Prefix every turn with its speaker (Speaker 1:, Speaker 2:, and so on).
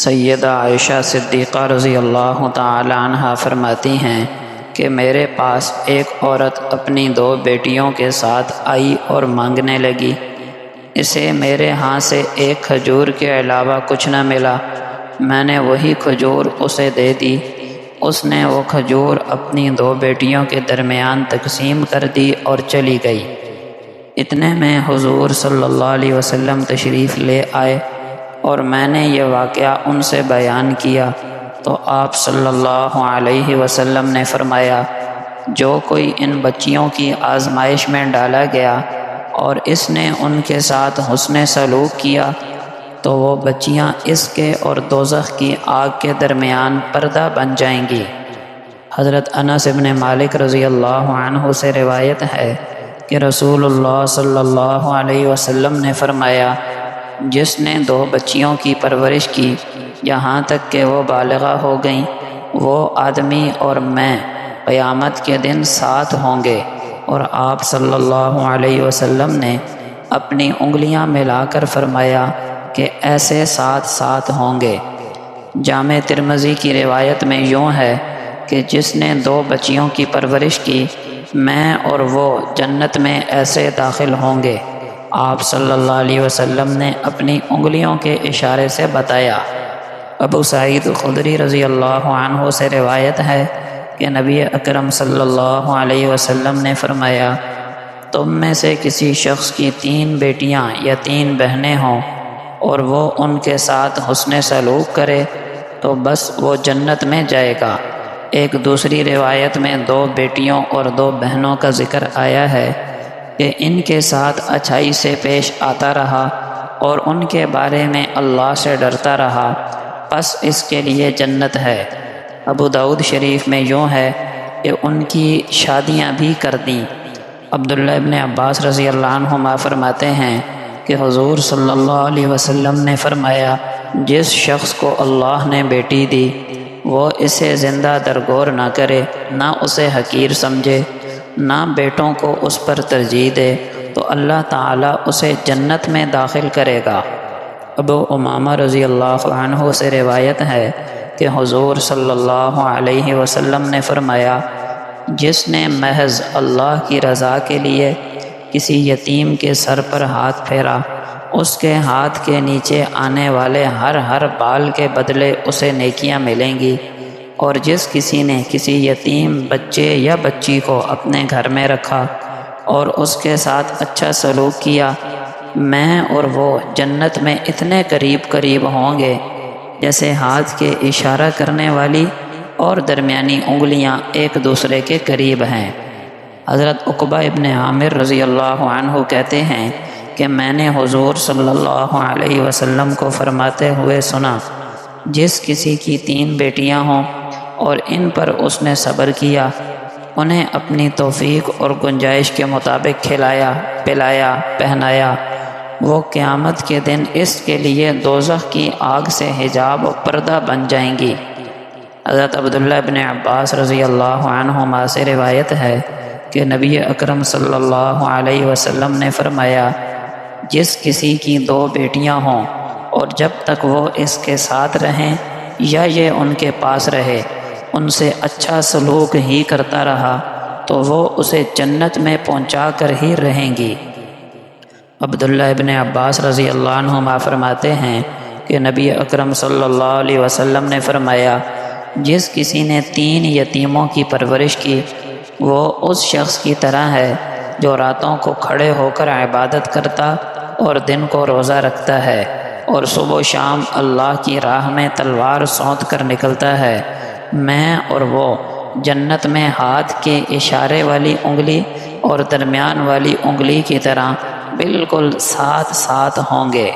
Speaker 1: سیدہ عائشہ صدیقہ رضی اللہ تعالی عنہا فرماتی ہیں کہ میرے پاس ایک عورت اپنی 2 بیٹیوں کے ساتھ آئی اور مانگنے لگی۔ اسے میرے ہاں سے ایک کھجور کے علاوہ کچھ نہ ملا۔ میں نے وہی کھجور اسے دے دی۔ اس نے وہ کھجور اپنی 2 بیٹیوں کے درمیان تقسیم کر دی اور چلی گئی۔ اتنے میں حضور صلی اللہ علیہ وسلم تشریف لے آئے اور میں نے یہ واقعہ ان سے بیان کیا تو آپ صلی اللہ علیہ وسلم نے فرمایا، جو کوئی ان بچیوں کی آزمائش میں ڈالا گیا اور اس نے ان کے ساتھ حسن سلوک کیا تو وہ بچیاں اس کے اور دوزخ کی آگ کے درمیان پردہ بن جائیں گی۔ حضرت انس بن مالک رضی اللہ عنہ سے روایت ہے کہ رسول اللہ صلی اللہ علیہ وسلم نے فرمایا، جس نے 2 بچیوں کی پرورش کی یہاں تک کہ وہ بالغہ ہو گئیں، وہ آدمی اور میں قیامت کے دن ساتھ ہوں گے۔ اور آپ صلی اللہ علیہ وسلم نے اپنی انگلیاں ملا کر فرمایا کہ ایسے ساتھ ہوں گے۔ جامع ترمذی کی روایت میں یوں ہے کہ جس نے 2 بچیوں کی پرورش کی، میں اور وہ جنت میں ایسے داخل ہوں گے۔ آپ صلی اللہ علیہ وسلم نے اپنی انگلیوں کے اشارے سے بتایا۔ ابو سعید خدری رضی اللہ عنہ سے روایت ہے کہ نبی اکرم صلی اللہ علیہ وسلم نے فرمایا، تم میں سے کسی شخص کی 3 بیٹیاں یا 3 بہنیں ہوں اور وہ ان کے ساتھ حسن سلوک کرے تو بس وہ جنت میں جائے گا۔ ایک دوسری روایت میں 2 بیٹیوں اور 2 بہنوں کا ذکر آیا ہے کہ ان کے ساتھ اچھائی سے پیش آتا رہا اور ان کے بارے میں اللہ سے ڈرتا رہا، پس اس کے لیے جنت ہے۔ ابو داؤد شریف میں یوں ہے کہ ان کی شادیاں بھی کر دیں۔ عبداللہ ابن عباس رضی اللہ عنہما فرماتے ہیں کہ حضور صلی اللہ علیہ وسلم نے فرمایا، جس شخص کو اللہ نے بیٹی دی وہ اسے زندہ درگور نہ کرے، نہ اسے حقیر سمجھے، نہ بیٹوں کو اس پر ترجیح دے تو اللہ تعالیٰ اسے جنت میں داخل کرے گا۔ ابو امامہ رضی اللہ عنہ سے روایت ہے کہ حضور صلی اللہ علیہ وسلم نے فرمایا، جس نے محض اللہ کی رضا کے لیے کسی یتیم کے سر پر ہاتھ پھیرا، اس کے ہاتھ کے نیچے آنے والے ہر بال کے بدلے اسے نیکیاں ملیں گی۔ اور جس کسی نے کسی یتیم بچے یا بچی کو اپنے گھر میں رکھا اور اس کے ساتھ اچھا سلوک کیا، میں اور وہ جنت میں اتنے قریب ہوں گے جیسے ہاتھ کے اشارہ کرنے والی اور درمیانی انگلیاں ایک دوسرے کے قریب ہیں۔ حضرت عقبہ ابن عامر رضی اللہ عنہ کہتے ہیں کہ میں نے حضور صلی اللہ علیہ وسلم کو فرماتے ہوئے سنا، جس کسی کی 3 بیٹیاں ہوں اور ان پر اس نے صبر کیا، انہیں اپنی توفیق اور گنجائش کے مطابق کھلایا، پلایا، پہنایا، وہ قیامت کے دن اس کے لیے دوزخ کی آگ سے حجاب و پردہ بن جائیں گی۔ حضرت عبداللہ ابن عباس رضی اللہ عنہما سے روایت ہے کہ نبی اکرم صلی اللہ علیہ وسلم نے فرمایا، جس کسی کی 2 بیٹیاں ہوں اور جب تک وہ اس کے ساتھ رہیں یا یہ ان کے پاس رہے، ان سے اچھا سلوک ہی کرتا رہا تو وہ اسے جنت میں پہنچا کر ہی رہیں گی۔ عبداللہ ابن عباس رضی اللہ عنہما فرماتے ہیں کہ نبی اکرم صلی اللہ علیہ وسلم نے فرمایا، جس کسی نے 3 یتیموں کی پرورش کی وہ اس شخص کی طرح ہے جو راتوں کو کھڑے ہو کر عبادت کرتا اور دن کو روزہ رکھتا ہے اور صبح و شام اللہ کی راہ میں تلوار سونت کر نکلتا ہے۔ میں اور وہ جنت میں ہاتھ کے اشارے والی انگلی اور درمیان والی انگلی کی طرح بالکل ساتھ ہوں گے۔